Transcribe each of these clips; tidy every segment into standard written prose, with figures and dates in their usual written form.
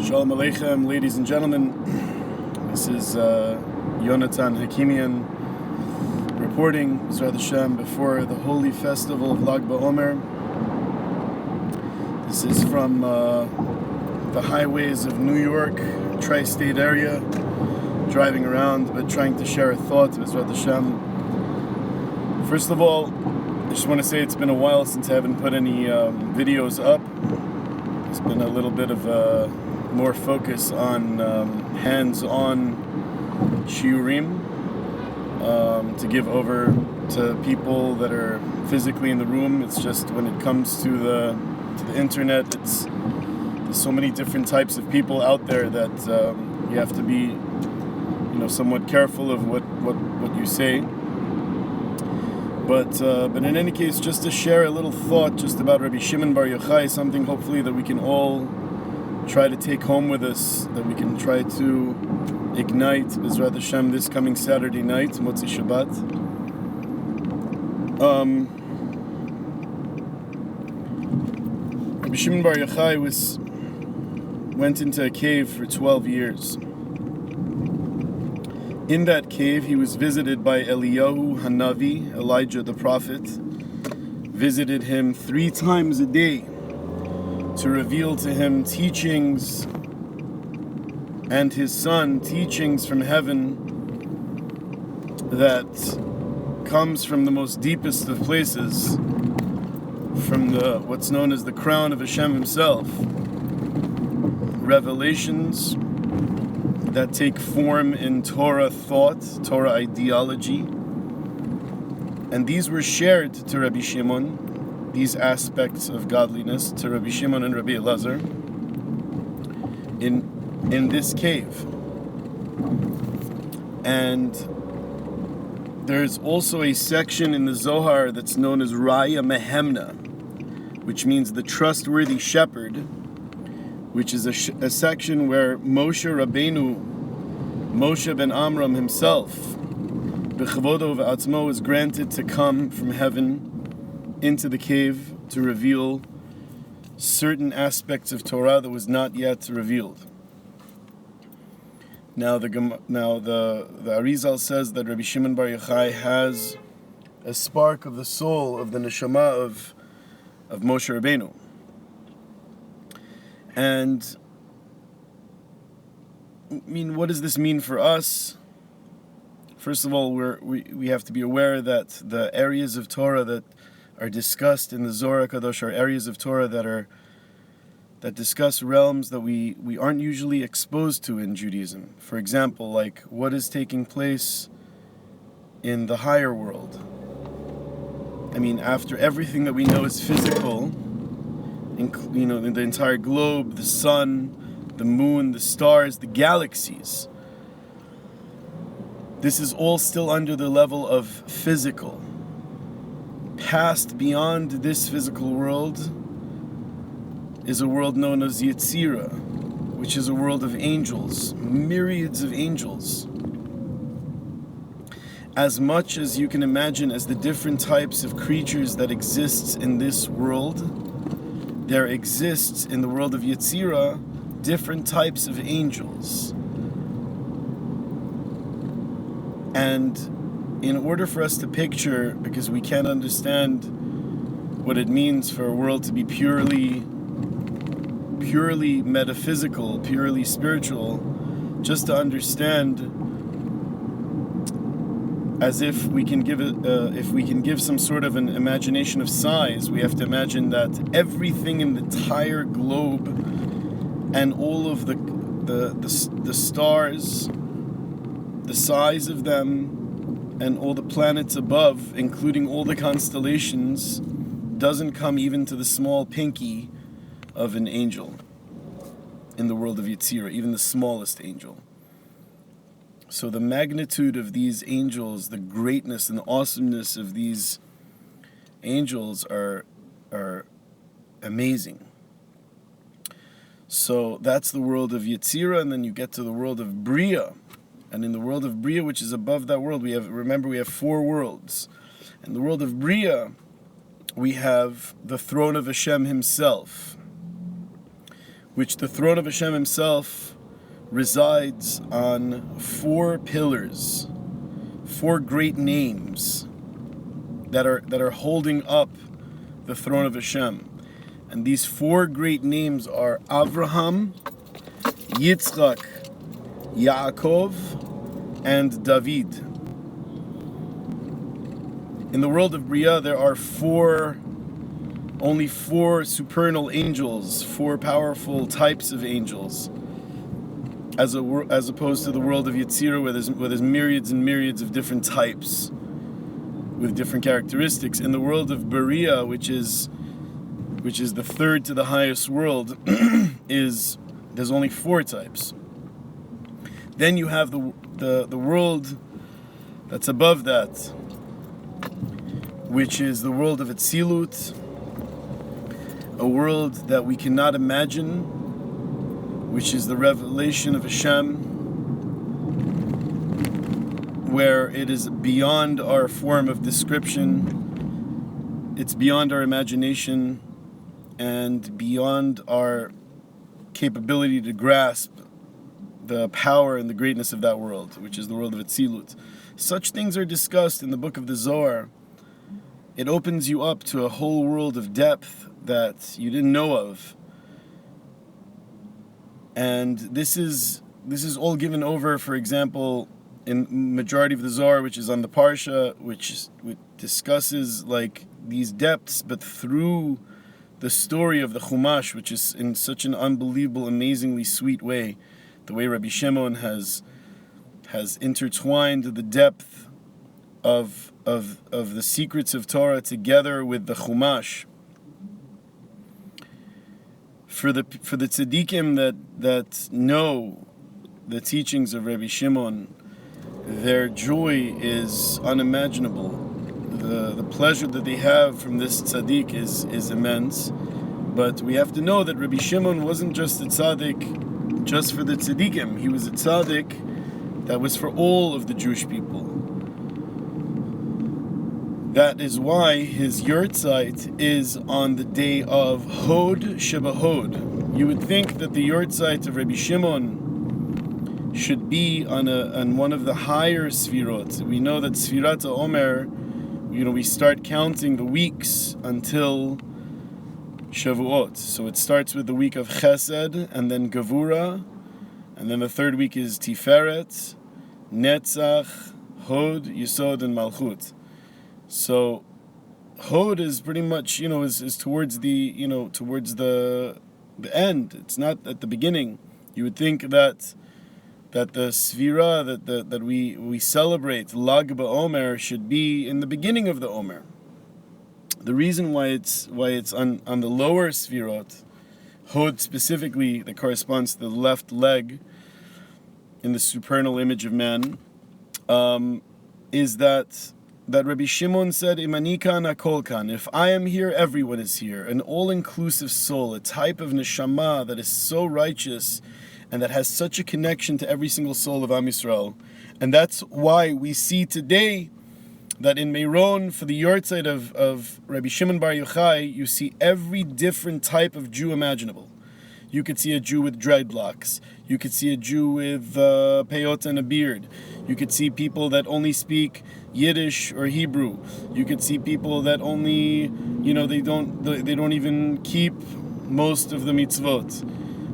Shalom Aleichem, ladies and gentlemen. This is Hakimian reporting B'ezrat Hashem before the holy festival of Lag BaOmer. This is from the highways of New York, tri-state area, driving around but trying to share a thought B'ezrat Hashem. First of all, I just want to say it's been a while since I haven't put any videos up. It's been a little bit of more focus on hands-on shiurim to give over to people that are physically in the room. It's just when it comes to the internet, there's so many different types of people out there that you have to be, somewhat careful of what you say. But in any case, just to share a little thought just about Rebbe Shimon bar Yochai, something hopefully that we can all try to take home with us, that we can try to ignite B'ezrat Hashem this coming Saturday night, Motzi Shabbat. Rebbe Shimon bar Yochai went into a cave for 12 years. In that cave, he was visited by Eliyahu Hanavi, Elijah the prophet, visited him 3 times a day to reveal to him teachings, and his son teachings from heaven that comes from the most deepest of places, from what's known as the crown of Hashem himself, revelations that take form in Torah thought, Torah ideology. And these were shared to Rebbe Shimon, these aspects of godliness, to Rebbe Shimon and Rebbe Elazar in this cave. And there's also a section in the Zohar that's known as Raya Mehemna, which means the trustworthy shepherd, which is a section where Moshe ben Amram himself, B'chavodo v'atzmo, is granted to come from heaven into the cave to reveal certain aspects of Torah that was not yet revealed. Now the Arizal says that Rebbe Shimon bar Yochai has a spark of the soul of the neshama of Moshe Rabbeinu. And what does this mean for us? First of all, we have to be aware that the areas of Torah that are discussed in the Zohar Kadosh are areas of Torah that discuss realms that we aren't usually exposed to in Judaism. For example, like what is taking place in the higher world. After everything that we know is physical, the entire globe, the sun, the moon, the stars, the galaxies. This is all still under the level of physical. Past, beyond this physical world, is a world known as Yetzirah, which is a world of angels, myriads of angels. As much as you can imagine as the different types of creatures that exist in this world, there exists in the world of Yetzirah different types of angels. And in order for us to picture, because we can't understand what it means for a world to be purely metaphysical, purely spiritual, just to understand, as if we can give some sort of an imagination of size, we have to imagine that everything in the entire globe and all of the stars, the size of them, and all the planets above, including all the constellations, doesn't come even to the small pinky of an angel in the world of Yetzirah, even the smallest angel. So the magnitude of these angels, the greatness and the awesomeness of these angels are amazing. So that's the world of Yetzirah, and then you get to the world of Bria. And in the world of Bria, which is above that world, we have 4 worlds. In the world of Bria, we have the throne of Hashem himself, which the throne of Hashem himself resides on 4 pillars, 4 great names that are holding up the throne of Hashem. And these 4 great names are Avraham, Yitzchak, Yaakov, and David. In the world of Bria, there are only 4 supernal angels, 4 powerful types of angels, as opposed to the world of Yetzirah, where there's myriads and myriads of different types with different characteristics. In the world of Bria, which is the 3rd to the highest world, there's only 4 types. Then you have the world that's above that, which is the world of Atzilut, a world that we cannot imagine, which is the revelation of Hashem, where it is beyond our form of description, it's beyond our imagination, and beyond our capability to grasp the power and the greatness of that world, which is the world of Atzilut. Such things are discussed in the book of the Zohar. It opens you up to a whole world of depth that you didn't know of. And this is all given over, for example, in majority of the Zohar, which is on the Parsha, which discusses like these depths, but through the story of the Chumash, which is in such an unbelievable, amazingly sweet way, the way Rebbe Shimon has intertwined the depth of the secrets of Torah together with the Chumash. For the tzaddikim that know the teachings of Rebbe Shimon, their joy is unimaginable. The pleasure that they have from this tzaddik is immense. But we have to know that Rebbe Shimon wasn't just a tzaddik just for the tzaddikim. He was a tzaddik that was for all of the Jewish people. That is why his yurtzeit is on the day of Hod Shebahod. You would think that the yurtzeit of Rebbe Shimon should be on one of the higher sfirot. We know that Sfirat HaOmer, we start counting the weeks until Shavuot. So it starts with the week of Chesed, and then Gevura, and then the 3rd week is Tiferet, Netzach, Hod, Yesod, and Malchut. So Hod is pretty much, is towards the end. It's not at the beginning. You would think that the Sfira that we celebrate, Lag BaOmer, should be in the beginning of the Omer. The reason why it's on the lower Sfirot, Hod specifically, that corresponds to the left leg in the supernal image of man, is that Rebbe Shimon said, Imanikan akolkan, if I am here, everyone is here. An all-inclusive soul, a type of neshama that is so righteous and that has such a connection to every single soul of Am Yisrael. And that's why we see today that in Meron, for the yurtzeit of Rebbe Shimon bar Yochai, you see every different type of Jew imaginable. You could see a Jew with dreadlocks. You could see a Jew with peyot and a beard. You could see people that only speak Yiddish or Hebrew. You could see people that only, they don't even keep most of the mitzvot.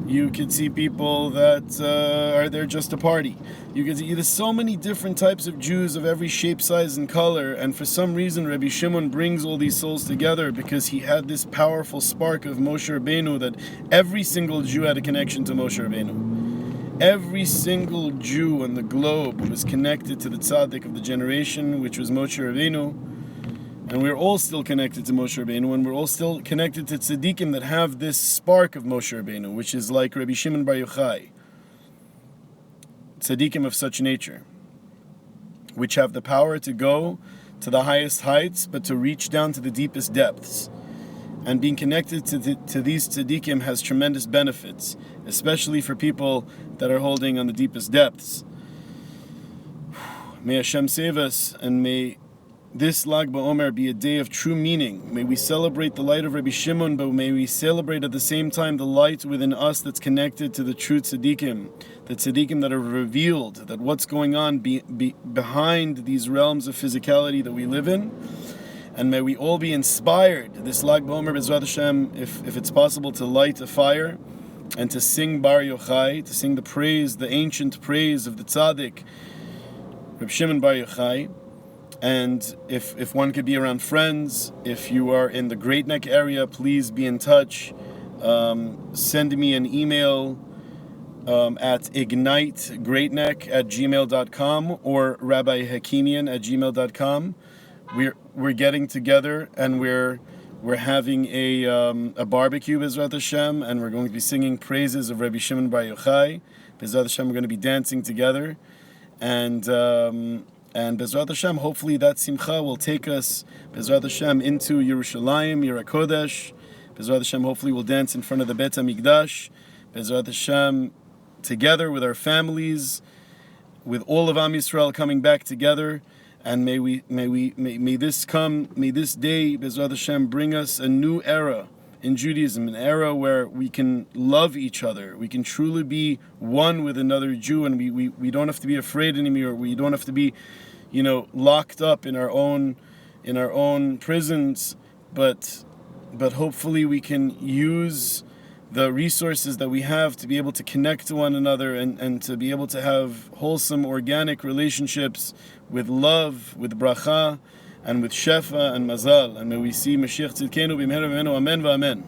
You could see people that are there just to party. You could see there's so many different types of Jews of every shape, size, and color. And for some reason, Rebbe Shimon brings all these souls together because he had this powerful spark of Moshe Rabbeinu, that every single Jew had a connection to Moshe Rabbeinu. Every single Jew on the globe was connected to the tzaddik of the generation, which was Moshe Rabbeinu. And we're all still connected to Moshe Rabbeinu, and we're all still connected to tzaddikim that have this spark of Moshe Rabbeinu, which is like Rebbe Shimon bar Yochai. Tzaddikim of such nature, which have the power to go to the highest heights, but to reach down to the deepest depths. And being connected to these tzaddikim has tremendous benefits, especially for people that are holding on the deepest depths. May Hashem save us, and may this Lag BaOmer be a day of true meaning. May we celebrate the light of Rebbe Shimon, but may we celebrate at the same time the light within us that's connected to the true tzaddikim, the tzaddikim that are revealed, that what's going on behind these realms of physicality that we live in. And may we all be inspired, this Lag BaOmer B'ezrat Hashem, if it's possible, to light a fire and to sing Bar Yochai, to sing the praise, the ancient praise of the tzaddik, Rebbe Shimon Bar Yochai. And if one could be around friends, if you are in the Great Neck area, please be in touch. Send me an email at ignitegreatneck@gmail.com or rabbihakimian@gmail.com. We're getting together and we're having a barbecue, B'ezrat Hashem, and we're going to be singing praises of Rebbe Shimon Bar Yochai. B'ezrat Hashem, we're going to be dancing together. And B'ezrat Hashem, hopefully that simcha will take us, B'ezrat Hashem, into Yerushalayim, Yer HaKodesh. B'ezrat Hashem, hopefully we'll dance in front of the Beit HaMikdash. B'ezrat Hashem, together with our families, with all of Am Yisrael coming back together. And may this day, B'ezrat Hashem, bring us a new era in Judaism, an era where we can love each other, we can truly be one with another Jew, and we don't have to be afraid anymore. We don't have to be, locked up in our own prisons, but hopefully we can use the resources that we have to be able to connect to one another and to be able to have wholesome, organic relationships with love, with bracha, and with shefa and mazal. And may we see Mashiach Tzidkenu b'mehera b'menu, amen v'amen.